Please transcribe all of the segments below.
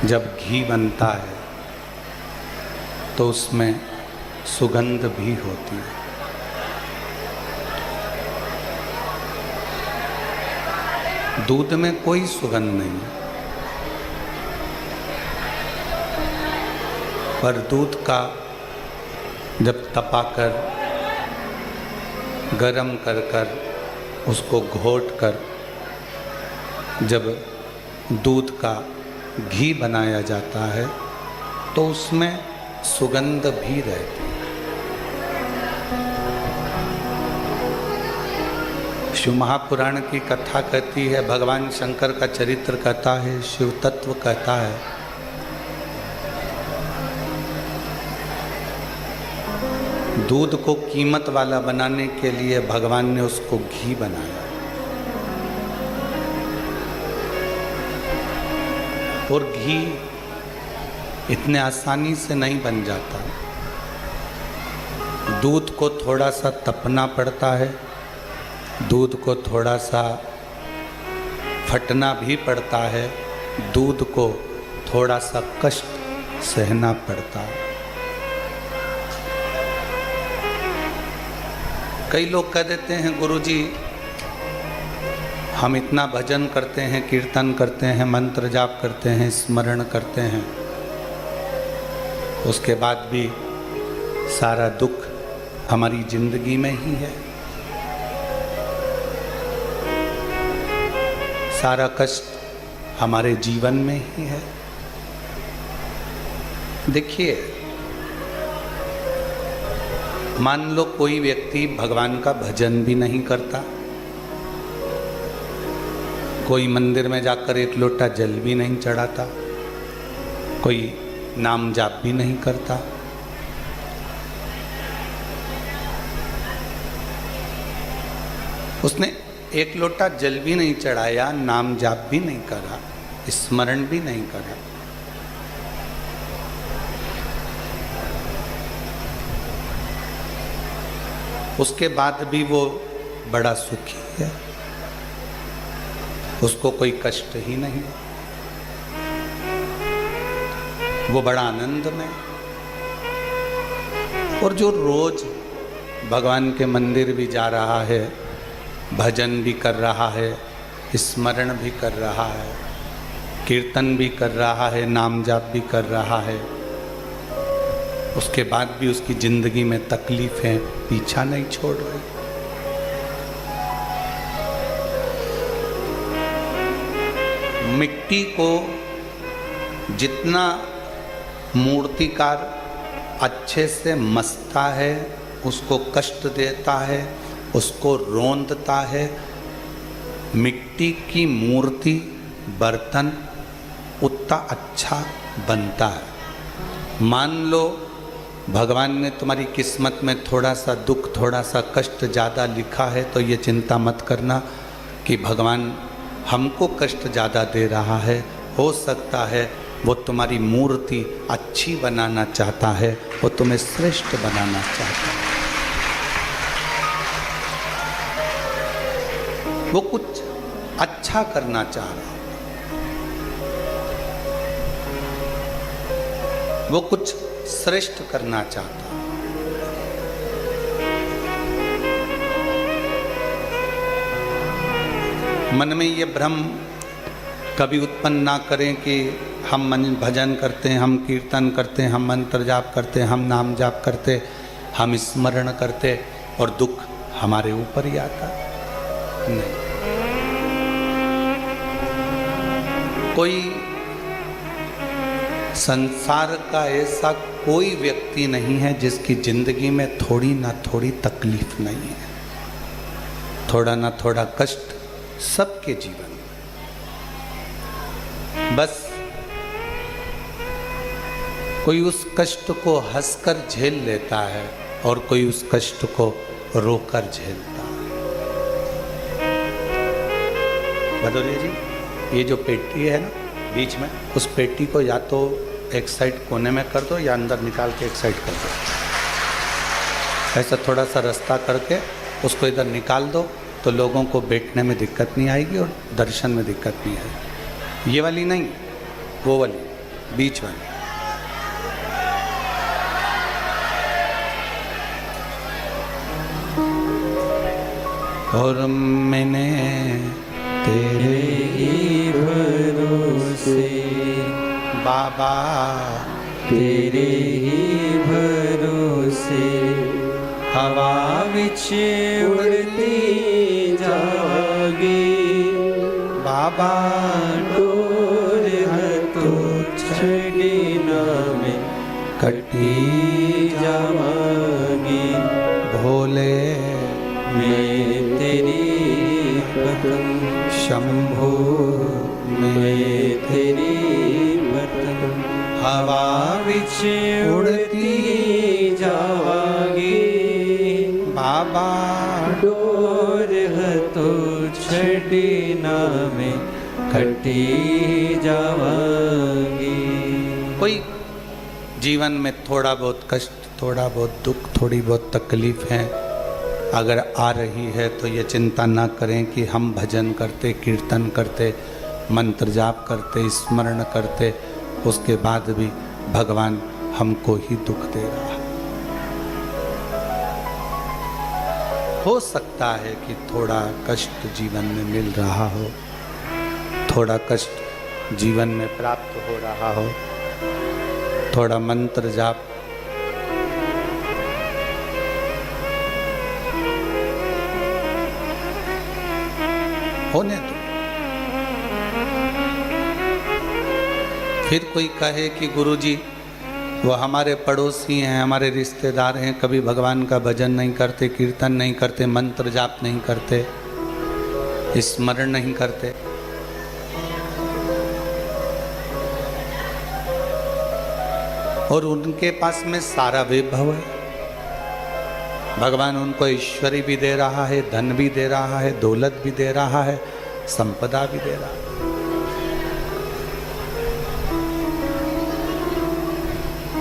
जब घी बनता है तो उसमें सुगंध भी होती है। दूध में कोई सुगंध नहीं है, पर दूध का जब तपाकर गरम कर कर उसको घोट कर जब दूध का घी बनाया जाता है तो उसमें सुगंध भी रहती है। शिव महापुराण की कथा कहती है, भगवान शंकर का चरित्र कहता है, शिव तत्व कहता है, दूध को कीमत वाला बनाने के लिए भगवान ने उसको घी बनाया। और घी इतने आसानी से नहीं बन जाता। दूध को थोड़ा सा तपना पड़ता है, दूध को थोड़ा सा फटना भी पड़ता है, दूध को थोड़ा सा कष्ट सहना पड़ता है। कई लोग कह देते हैं, गुरुजी हम इतना भजन करते हैं, कीर्तन करते हैं, मंत्र जाप करते हैं, स्मरण करते हैं, उसके बाद भी सारा दुख हमारी जिंदगी में ही है, सारा कष्ट हमारे जीवन में ही है। देखिए, मान लो कोई व्यक्ति भगवान का भजन भी नहीं करता, कोई मंदिर में जाकर एक लोटा जल भी नहीं चढ़ाता, कोई नाम जाप भी नहीं करता, उसने एक लोटा जल भी नहीं चढ़ाया, नाम जाप भी नहीं करा, स्मरण भी नहीं करा, उसके बाद भी वो बड़ा सुखी है, उसको कोई कष्ट ही नहीं, वो बड़ा आनंद में। और जो रोज भगवान के मंदिर भी जा रहा है, भजन भी कर रहा है, स्मरण भी कर रहा है, कीर्तन भी कर रहा है, नाम जाप भी कर रहा है, उसके बाद भी उसकी जिंदगी में तकलीफें पीछा नहीं छोड़ रही। मिट्टी को जितना मूर्तिकार अच्छे से मसता है, उसको कष्ट देता है, उसको रौंदता है, मिट्टी की मूर्ति बर्तन उतना अच्छा बनता है। मान लो भगवान ने तुम्हारी किस्मत में थोड़ा सा दुख, थोड़ा सा कष्ट ज़्यादा लिखा है, तो ये चिंता मत करना कि भगवान हमको कष्ट ज़्यादा दे रहा है। हो सकता है वो तुम्हारी मूर्ति अच्छी बनाना चाहता है, वो तुम्हें श्रेष्ठ बनाना चाहता है, वो कुछ अच्छा करना चाह रहा है, वो कुछ श्रेष्ठ करना चाहता है। मन में ये भ्रम कभी उत्पन्न ना करें कि हम भजन करते हैं, हम कीर्तन करते हैं, हम मंत्र जाप करते हैं, हम नाम जाप करते, हम स्मरण करते और दुख हमारे ऊपर ही आता। नहीं, कोई संसार का ऐसा कोई व्यक्ति नहीं है जिसकी जिंदगी में थोड़ी ना थोड़ी तकलीफ नहीं है, थोड़ा ना थोड़ा कष्ट सबके जीवन में। बस कोई उस कष्ट को हंसकर झेल लेता है और कोई उस कष्ट को रोकर झेलता है। भदौरिया जी, ये जो पेटी है ना बीच में, उस पेटी को या तो एक साइड कोने में कर दो या अंदर निकाल के एक साइड कर दो, ऐसा थोड़ा सा रास्ता करके उसको इधर निकाल दो तो लोगों को बैठने में दिक्कत नहीं आएगी और दर्शन में दिक्कत नहीं आएगी। ये वाली नहीं, वो वाली बीच में। और मैंने तेरे ही भरोसे बाबा, तेरे ही भरोसे हवा विच उड़ती जागी बाबा डोर हथो छड़ी नामे कटी जावागी भोले मैं तेरी पतंग शंभु मैं तेरी पतंग हवा विच उड़ती जावागी बाबा डोर हथो छड़ी नामे कटी जावागी। कोई जीवन में थोड़ा बहुत कष्ट, थोड़ा बहुत दुख, थोड़ी बहुत तकलीफ है अगर आ रही है तो ये चिंता ना करें कि हम भजन करते, कीर्तन करते, मंत्र जाप करते, स्मरण करते, उसके बाद भी भगवान हमको ही दुख दे रहा है। हो सकता है कि थोड़ा कष्ट जीवन में मिल रहा हो, थोड़ा कष्ट जीवन में प्राप्त हो रहा हो, थोड़ा मंत्र जाप होने दो। फिर कोई कहे कि गुरुजी वो हमारे पड़ोसी हैं, हमारे रिश्तेदार हैं, कभी भगवान का भजन नहीं करते, कीर्तन नहीं करते, मंत्र जाप नहीं करते, स्मरण नहीं करते। और उनके पास में सारा वैभव है, भगवान उनको ऐश्वर्य भी दे रहा है, धन भी दे रहा है, दौलत भी दे रहा है, संपदा भी दे रहा है।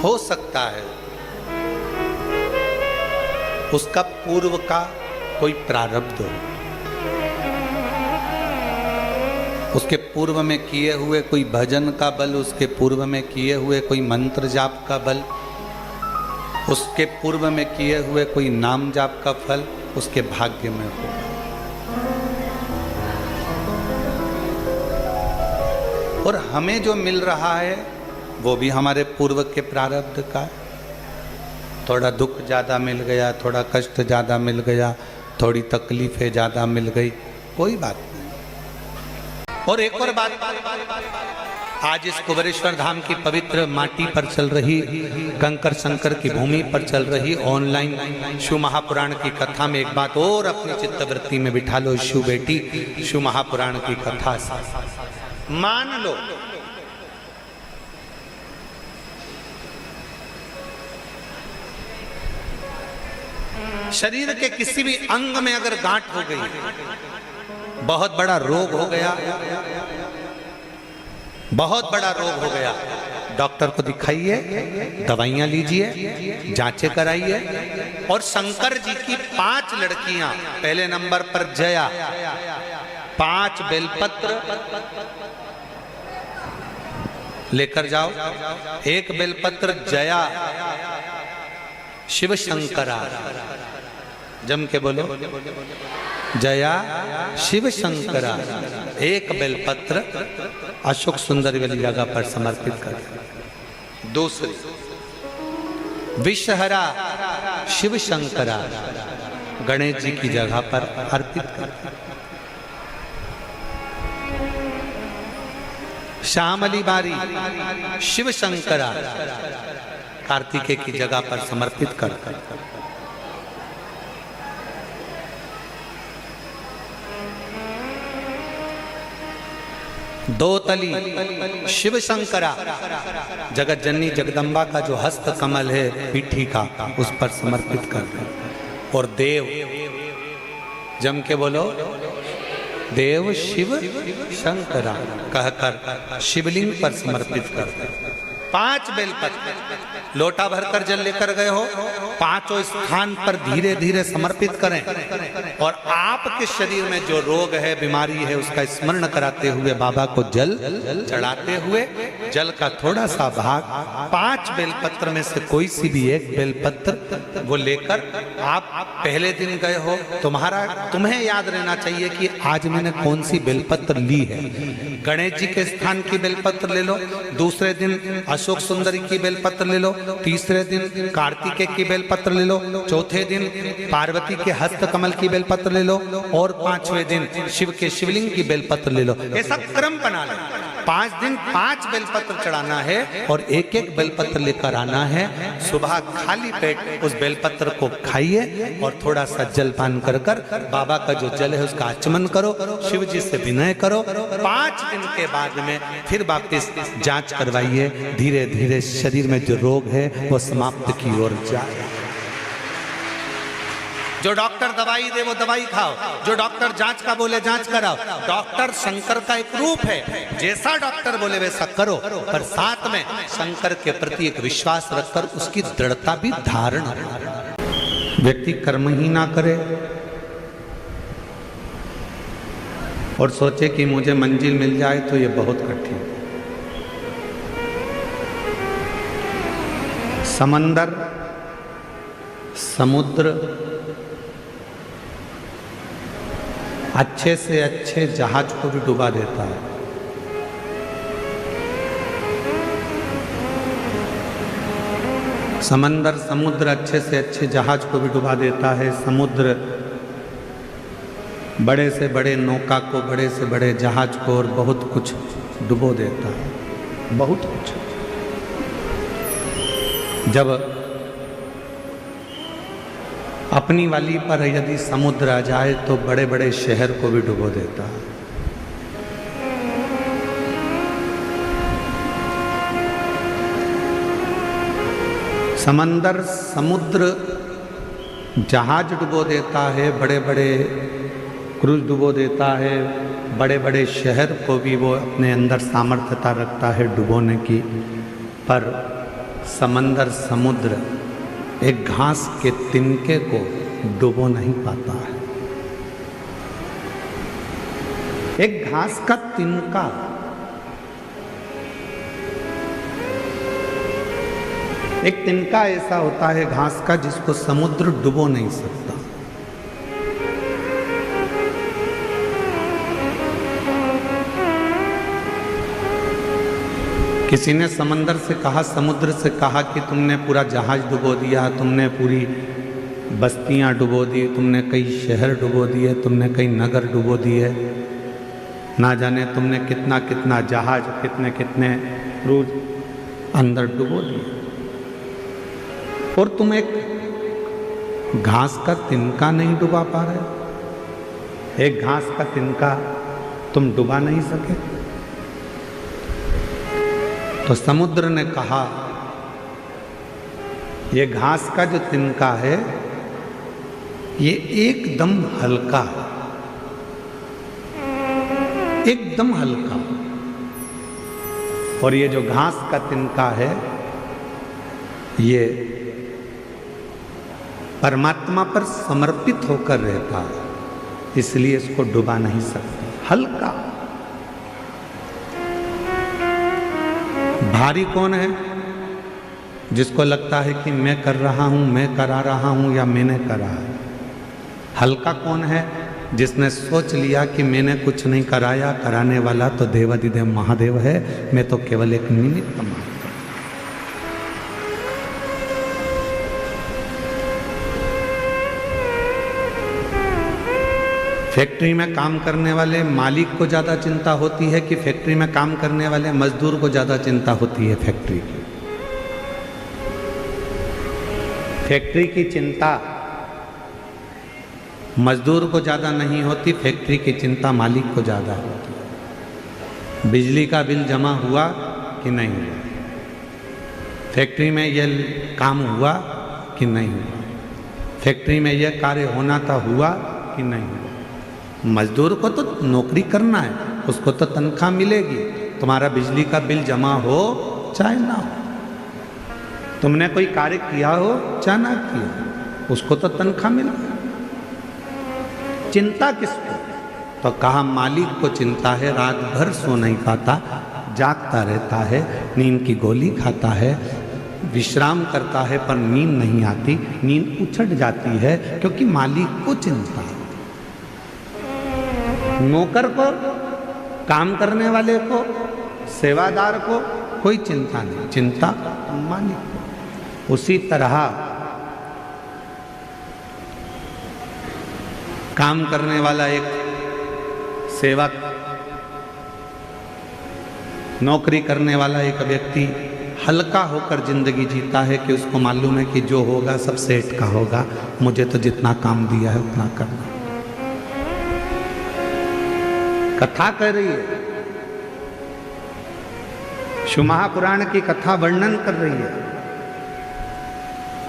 हो सकता है उसका पूर्व का कोई प्रारब्ध हो, उसके पूर्व में किए हुए कोई भजन का बल, उसके पूर्व में किए हुए कोई मंत्र जाप का बल, उसके पूर्व में किए हुए कोई नाम जाप का फल उसके भाग्य में हो। और हमें जो मिल रहा है वो भी हमारे पूर्व के प्रारब्ध का है। थोड़ा दुख ज़्यादा मिल गया, थोड़ा कष्ट ज़्यादा मिल गया, थोड़ी तकलीफें ज़्यादा मिल गई, कोई बात नहीं। और एक और बात, आज इस कुबेरेश्वर धाम की पवित्र माटी पर चल रही, कंकर शंकर की भूमि पर चल रही ऑनलाइन शिव महापुराण की कथा में एक बात और अपनी चित्तवृत्ति में बिठा लो। शिव बेटी, शिव महापुराण की कथा मान लो शरीर के किसी भी अंग में अगर गांठ हो गई, बहुत बड़ा रोग हो गया, बहुत बड़ा रोग हो गया, डॉक्टर को दिखाइए, दवाइयां लीजिए, जांचें कराइए। और शंकर जी की 5 लड़कियां, पहले नंबर पर जया, 5 बेलपत्र लेकर जाओ। एक बेलपत्र जया शिव शंकरा, जम के बोलो, जया शिव शंकरा। एक बेलपत्र अशोक सुंदर वाली जगह पर समर्पित कर। दूसरी विषहरा शिव शंकरा गणेश जी की जगह पर अर्पित कर। श्यामली बारी शिव शंकरा कार्तिकेय की जगह पर समर्पित कर। दो तली शिव शंकरा जगत जननी जगदम्बा का जो हस्त कमल है पीठी का, उस पर समर्पित कर। और देव, जम के बोलो, देव शिव शंकरा कहकर शिवलिंग पर समर्पित कर। 5 बेलपत्र लोटा भरकर जल लेकर गए हो, 5 स्थान पर धीरे धीरे समर्पित करें और आपके शरीर में जो रोग है, बीमारी है, उसका स्मरण कराते हुए बाबा को जल चढ़ाते हुए जल का थोड़ा सा भाग 5 बेलपत्र में से कोई सी भी एक बेलपत्र वो लेकर, आप पहले दिन गए हो, तुम्हें याद रहना चाहिए कि आज मैंने कौन सी बेलपत्र ली है। गणेश जी के स्थान की बेलपत्र ले लो, दूसरे दिन अशोक सुंदरी की बेलपत्र ले लो, तीसरे दिन कार्तिकेय की बेलपत्र ले लो, चौथे दिन पार्वती के हस्त कमल की बेलपत्र ले लो और 5वें दिन शिव के शिवलिंग की बेलपत्र ले लो। ऐसा क्रम बना लो। 5 दिन 5 बेलपत्र चढ़ाना है और एक एक बेलपत्र लेकर आना है। सुबह खाली पेट उस बेलपत्र को खाइए और थोड़ा सा जलपान कर बाबा का जो जल है उसका आचमन करो, शिव जी से विनय करो। 5 दिन के बाद में फिर वापस जांच करवाइए, धीरे धीरे शरीर में जो रोग है वो समाप्त की ओर जाए। जो डॉक्टर दवाई दे वो दवाई खाओ, जो डॉक्टर जांच का बोले जांच कराओ। डॉक्टर शंकर का एक रूप है, जैसा डॉक्टर बोले वैसा करो, पर साथ में शंकर के प्रति एक विश्वास रखकर उसकी दृढ़ता भी धारण करो। व्यक्ति कर्म ही ना करे और सोचे कि मुझे मंजिल मिल जाए तो ये बहुत कठिन। समंदर, समुद्र अच्छे से अच्छे जहाज को भी डुबा देता है। समंदर, समुद्र अच्छे से अच्छे जहाज को भी डुबा देता है। समुद्र बड़े से बड़े नौका को, बड़े से बड़े जहाज को और बहुत कुछ डुबो देता है, बहुत कुछ। जब अपनी वाली पर यदि समुद्र आ जाए तो बड़े बड़े शहर को भी डुबो देता है। समंदर, समुद्र जहाज डुबो देता है, बड़े बड़े क्रूज डुबो देता है, बड़े बड़े शहर को भी वो अपने अंदर सामर्थ्यता रखता है डुबोने की। पर समंदर, समुद्र एक घास के तिनके को डुबो नहीं पाता है। एक घास का तिनका, एक तिनका ऐसा होता है घास का जिसको समुद्र डुबो नहीं सकता। किसी ने समंदर से कहा, समुद्र से कहा कि तुमने पूरा जहाज डुबो दिया, तुमने पूरी बस्तियां डुबो दी, तुमने कई शहर डुबो दिए, तुमने कई नगर डुबो दिए, ना जाने तुमने कितना कितना जहाज, कितने कितने क्रूज अंदर डुबो दिए, और तुम एक घास का तिनका नहीं डुबा पा रहे। एक घास का तिनका तुम डुबा नहीं सके। तो समुद्र ने कहा, ये घास का जो तिनका है ये एकदम हल्का है, एकदम हल्का, और ये जो घास का तिनका है ये परमात्मा पर समर्पित होकर रहता है, इसलिए इसको डुबा नहीं सकते। हल्का। भारी कौन है? जिसको लगता है कि मैं कर रहा हूं, मैं करा रहा हूं या मैंने करा है। हल्का कौन है? जिसने सोच लिया कि मैंने कुछ नहीं कराया, कराने वाला तो देवाधिदेव महादेव है, मैं तो केवल एक निमित्त मात्र। फैक्ट्री में काम करने वाले मालिक को ज़्यादा चिंता होती है कि फैक्ट्री में काम करने वाले मजदूर को ज़्यादा चिंता होती है फैक्ट्री की? फैक्ट्री की चिंता मजदूर को ज़्यादा नहीं होती, फैक्ट्री की चिंता मालिक को ज़्यादा होती है। बिजली का बिल जमा हुआ कि नहीं हुआ, फैक्ट्री में यह काम हुआ कि नहीं हुआ, फैक्ट्री में यह कार्य होना था हुआ कि नहीं हुआ। मजदूर को तो नौकरी करना है, उसको तो तनख्वाह मिलेगी। तुम्हारा बिजली का बिल जमा हो चाहे ना हो, तुमने कोई कार्य किया हो चाहे ना किया, उसको तो तनख्वाह मिला। चिंता किसको? तो कहा मालिक को चिंता है, रात भर सो नहीं पाता, जागता रहता है, नींद की गोली खाता है, विश्राम करता है, पर नींद नहीं आती, नींद उछट जाती है, क्योंकि मालिक को चिंता है। नौकर को, काम करने वाले को, सेवादार को कोई चिंता नहीं, चिंता मालिक को। उसी तरह काम करने वाला एक सेवक, नौकरी करने वाला एक व्यक्ति हल्का होकर जिंदगी जीता है कि उसको मालूम है कि जो होगा सब सेठ का होगा, मुझे तो जितना काम दिया है उतना करना। कथा कह रही है, शिव महापुराण की कथा वर्णन कर रही है।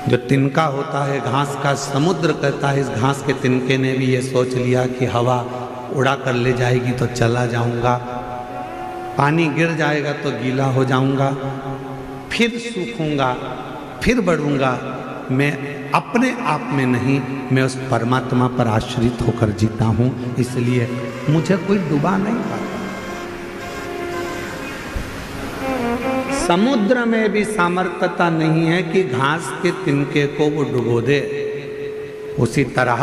जो तिनका होता है घास का, समुद्र कहता है इस घास के तिनके ने भी ये सोच लिया कि हवा उड़ा कर ले जाएगी तो चला जाऊंगा, पानी गिर जाएगा तो गीला हो जाऊंगा, फिर सूखूंगा, फिर बढ़ूंगा। मैं अपने आप में नहीं, मैं उस परमात्मा पर आश्रित होकर जीता हूं, इसलिए मुझे कोई डुबा नहीं पाता। समुद्र में भी सामर्थ्यता नहीं है कि घास के तिनके को वो डुबो दे। उसी तरह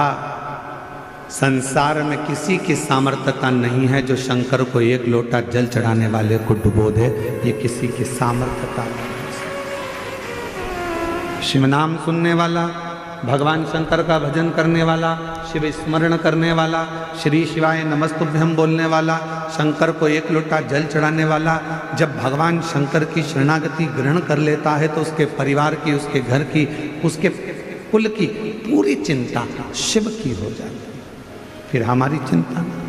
संसार में किसी की सामर्थ्यता नहीं है जो शंकर को एक लोटा जल चढ़ाने वाले को डुबो दे, ये किसी की सामर्थ्यता नहीं है। शिव नाम सुनने वाला, भगवान शंकर का भजन करने वाला, शिव स्मरण करने वाला, श्री शिवाय नमस्तुभ्यम बोलने वाला, शंकर को एक लोटा जल चढ़ाने वाला, जब भगवान शंकर की शरणागति ग्रहण कर लेता है तो उसके परिवार की, उसके घर की, उसके कुल की पूरी चिंता शिव की हो जाती है। फिर हमारी चिंता नहीं।